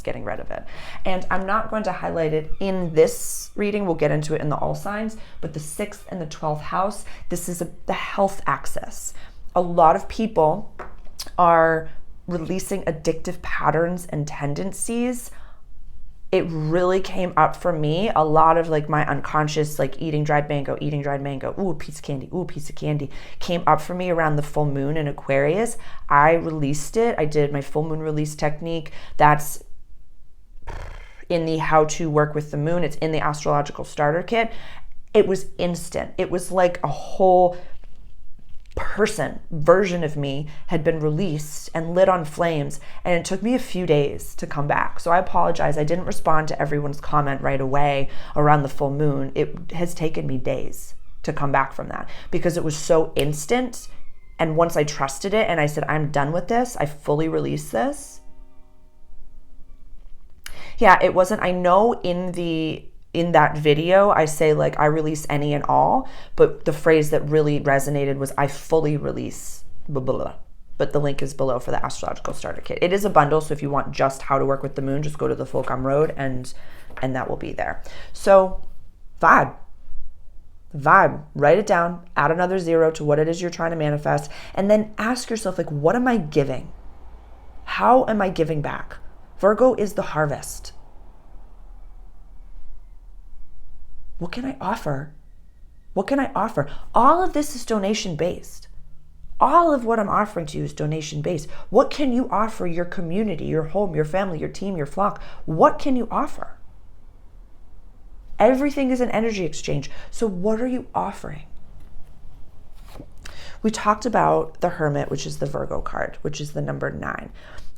getting rid of it. And I'm not going to highlight it in this reading. We'll get into it in the all signs, but the 6th and the 12th house, this is the health axis. A lot of people are releasing addictive patterns and tendencies. It really came up for me. A lot of like my unconscious, like eating dried mango, ooh, a piece of candy, came up for me around the full moon in Aquarius. I released it. I did my full moon release technique. That's in the How to Work with the Moon. It's in the Astrological Starter Kit. It was instant. It was like a whole version of me had been released and lit on flames, and it took me a few days to come back. So I apologize. I didn't respond to everyone's comment right away around the full moon. It has taken me days to come back from that because it was so instant. And once I trusted it and I said, I'm done with this, I fully released this. Yeah, it wasn't, I know in that video, I say like, I release any and all, but the phrase that really resonated was, I fully release blah, blah, blah. But the link is below for the Astrological Starter Kit. It is a bundle, so if you want just How to Work with the Moon, just go to the Fulcom Road and that will be there. So vibe, write it down, add another 0 to what it is you're trying to manifest, and then ask yourself, like, what am I giving? How am I giving back? Virgo is the harvest. What can I offer? What can I offer? All of this is donation based. All of what I'm offering to you is donation based. What can you offer your community, your home, your family, your team, your flock? What can you offer? Everything is an energy exchange. So what are you offering? We talked about the Hermit, which is the Virgo card, which is the number 9.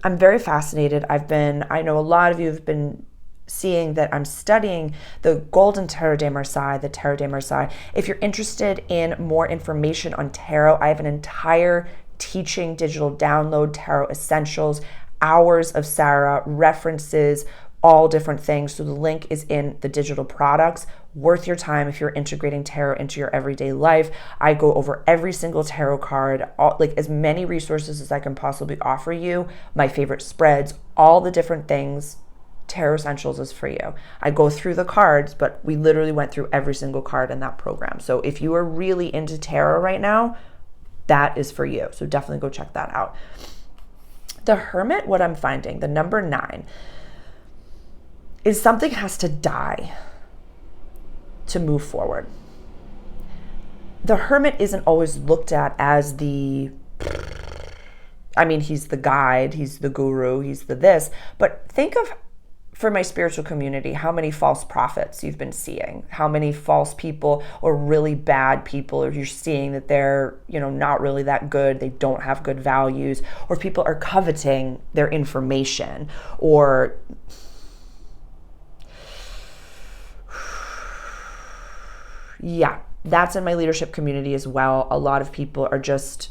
I'm very fascinated. I know a lot of you have been seeing that I'm studying the Golden Tarot de Marseille, the Tarot de Marseille. If you're interested in more information on tarot, I have an entire teaching digital download, Tarot Essentials, hours of Sarah, references, all different things. So the link is in the digital products. Worth your time if you're integrating tarot into your everyday life. I go over every single tarot card, like as many resources as I can possibly offer you, my favorite spreads, all the different things. Tarot Essentials is for you. I go through the cards, but we literally went through every single card in that program. So if you are really into tarot right now, that is for you. So definitely go check that out. The Hermit, what I'm finding, the number 9, is something has to die to move forward. The Hermit isn't always looked at as he's the guide, he's the guru, he's the this, but think of for my spiritual community, how many false prophets you've been seeing, how many false people or really bad people, or you're seeing that they're, not really that good, they don't have good values, or people are coveting their information, or yeah, that's in my leadership community as well. A lot of people are just,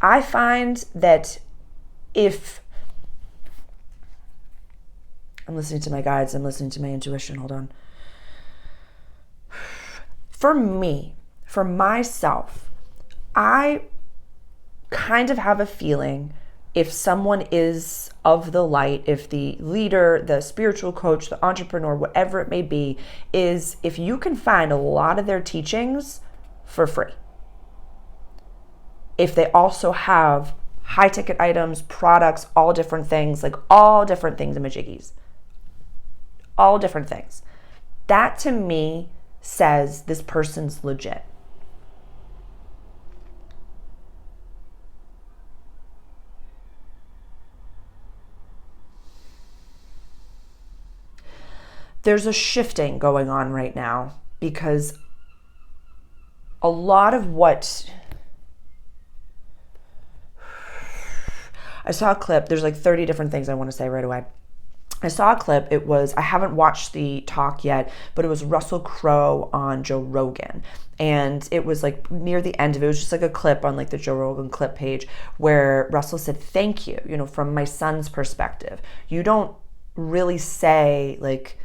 I find that if I'm listening to my guides, I'm listening to my intuition, hold on. For me, for myself, I kind of have a feeling if someone is of the light, if the leader, the spiritual coach, the entrepreneur, whatever it may be, is if you can find a lot of their teachings for free. If they also have high ticket items, products, all different things, like all different things in majiggies. All different things. That to me says this person's legit. There's a shifting going on right now because a lot of what I saw a clip, there's like 30 different things I want to say right away. I saw a clip, I haven't watched the talk yet, but it was Russell Crowe on Joe Rogan. And it was like near the end of it, was just like a clip on like the Joe Rogan clip page where Russell said, thank you, from my son's perspective. You don't really say like,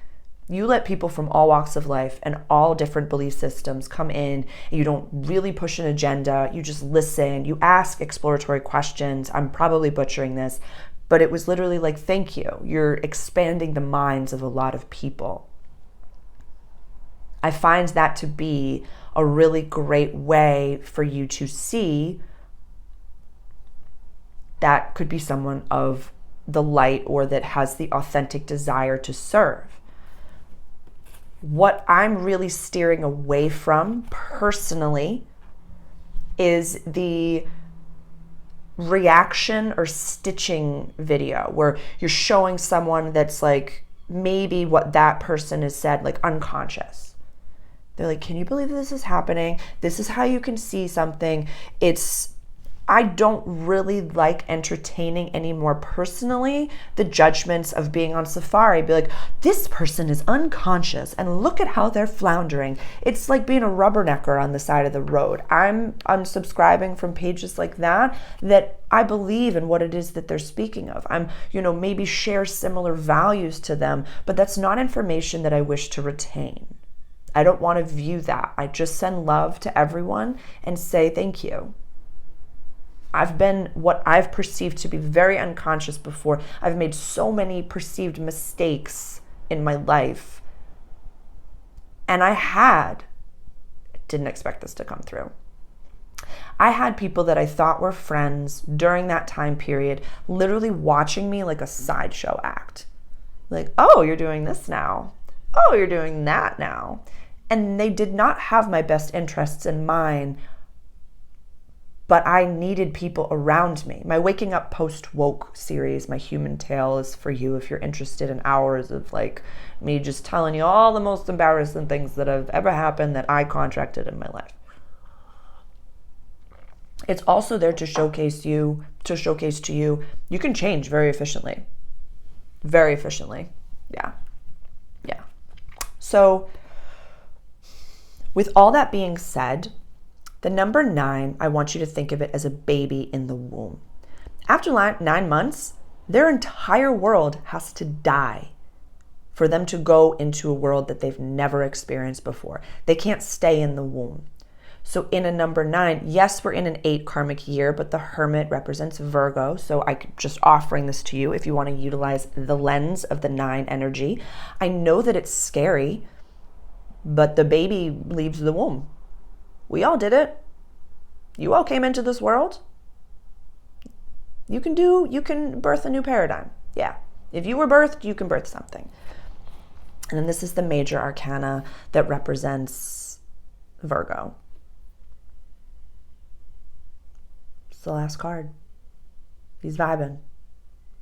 you let people from all walks of life and all different belief systems come in, and you don't really push an agenda. You just listen, you ask exploratory questions. I'm probably butchering this, but it was literally like, thank you. You're expanding the minds of a lot of people. I find that to be a really great way for you to see that could be someone of the light or that has the authentic desire to serve. What I'm really steering away from personally is the reaction or stitching video where you're showing someone that's like maybe what that person has said, like unconscious. They're like, can you believe this is happening? This is how you can see something. I don't really like entertaining anymore personally the judgments of being on Safari. Be like, this person is unconscious and look at how they're floundering. It's like being a rubbernecker on the side of the road. I'm unsubscribing from pages like that I believe in what it is that they're speaking of. I'm, maybe share similar values to them, but that's not information that I wish to retain. I don't want to view that. I just send love to everyone and say thank you. I've been what I've perceived to be very unconscious before. I've made so many perceived mistakes in my life. And didn't expect this to come through. I had people that I thought were friends during that time period literally watching me like a sideshow act. Like, oh, you're doing this now. Oh, you're doing that now. And they did not have my best interests in mind, but I needed people around me. My Waking Up Post-Woke series, my Human Tale, is for you if you're interested in hours of like me just telling you all the most embarrassing things that have ever happened that I contracted in my life. It's also there to showcase to you, you can change very efficiently. Very efficiently. Yeah. So with all that being said, the number 9, I want you to think of it as a baby in the womb. After 9 months, their entire world has to die for them to go into a world that they've never experienced before. They can't stay in the womb. So in a number 9, yes, we're in an 8 karmic year, but the Hermit represents Virgo. So I'm just offering this to you if you want to utilize the lens of the 9 energy. I know that it's scary, but the baby leaves the womb. We all did it. You all came into this world. You can birth a new paradigm. Yeah. If you were birthed, you can birth something. And then this is the major arcana that represents Virgo. It's the last card. He's vibing.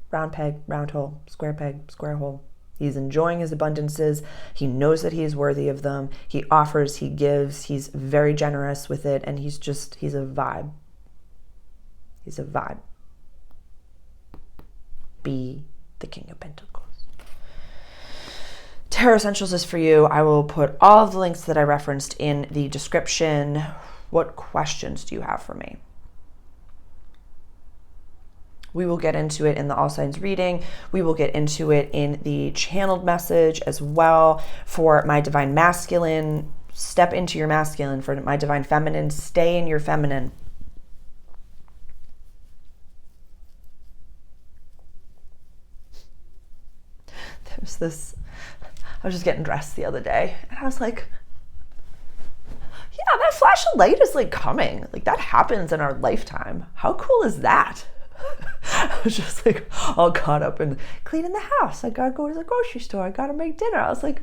Round peg, round hole. Square peg, square hole. He's enjoying his abundances. He knows that he is worthy of them. He offers, he gives, he's very generous with it, and he's a vibe. He's a vibe. Be the King of Pentacles. Tarot Essentials is for you. I will put all of the links that I referenced in the description. What questions do you have for me? We will get into it in the All Signs reading. We will get into it in the channeled message as well. For my Divine Masculine, step into your masculine. For my Divine Feminine, stay in your feminine. There's this, I was just getting dressed the other day and I was like, yeah, that flash of light is like coming. Like that happens in our lifetime. How cool is that? I was just like all caught up in cleaning the house. I gotta go to the grocery store. I gotta make dinner. I was like,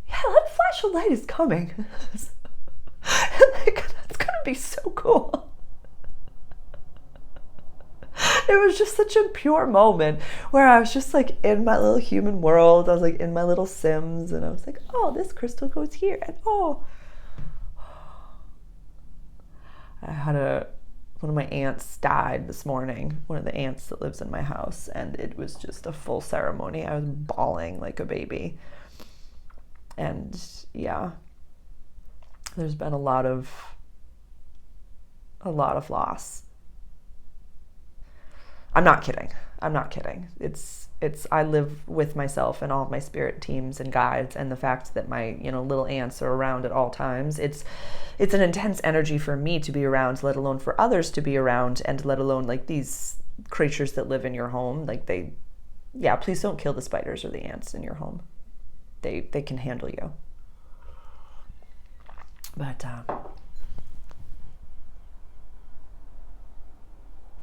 yeah, that flash of light is coming. Like, that's gonna be so cool. It was just such a pure moment where I was just like in my little human world. I was like in my little Sims and I was like, oh, this crystal goes here. And oh, I had one of my aunts died this morning, one of the aunts that lives in my house, and it was just a full ceremony. I was bawling like a baby. And yeah, there's been a lot of loss. I'm not kidding. I live with myself and all of my spirit teams and guides, and the fact that my, little ants are around at all times. It's an intense energy for me to be around, let alone for others to be around, and let alone like these creatures that live in your home. Like please don't kill the spiders or the ants in your home. They can handle you. But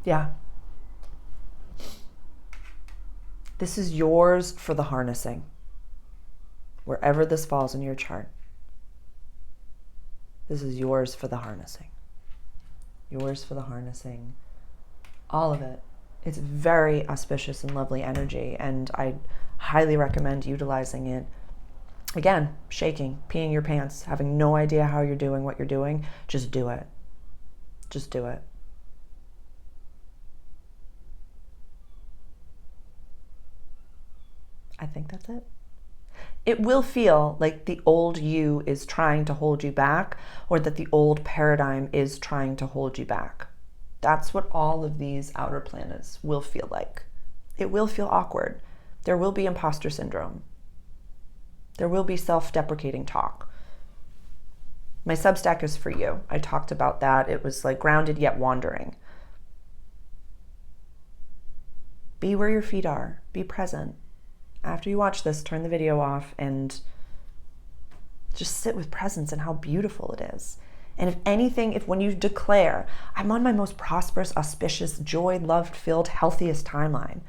yeah. This is yours for the harnessing, wherever this falls in your chart. This is yours for the harnessing. Yours for the harnessing. All of it. It's very auspicious and lovely energy, and I highly recommend utilizing it. Again, shaking, peeing your pants, having no idea how you're doing what you're doing. Just do it. Just do it. I think that's it. It will feel like the old you is trying to hold you back, or that the old paradigm is trying to hold you back. That's what all of these outer planets will feel like. It will feel awkward. There will be imposter syndrome. There will be self-deprecating talk. My Substack is for you. I talked about that. It was like grounded yet wandering. Be where your feet are. Be present. After you watch this, turn the video off and just sit with presence and how beautiful it is. And if anything, when you declare, I'm on my most prosperous, auspicious, joy, love-filled, healthiest timeline,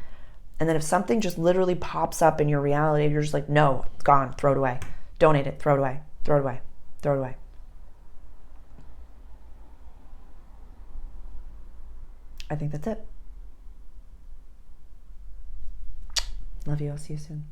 and then if something just literally pops up in your reality, you're just like, no, it's gone, throw it away. Donate it, throw it away, throw it away, throw it away. I think that's it. Love you. I'll see you soon.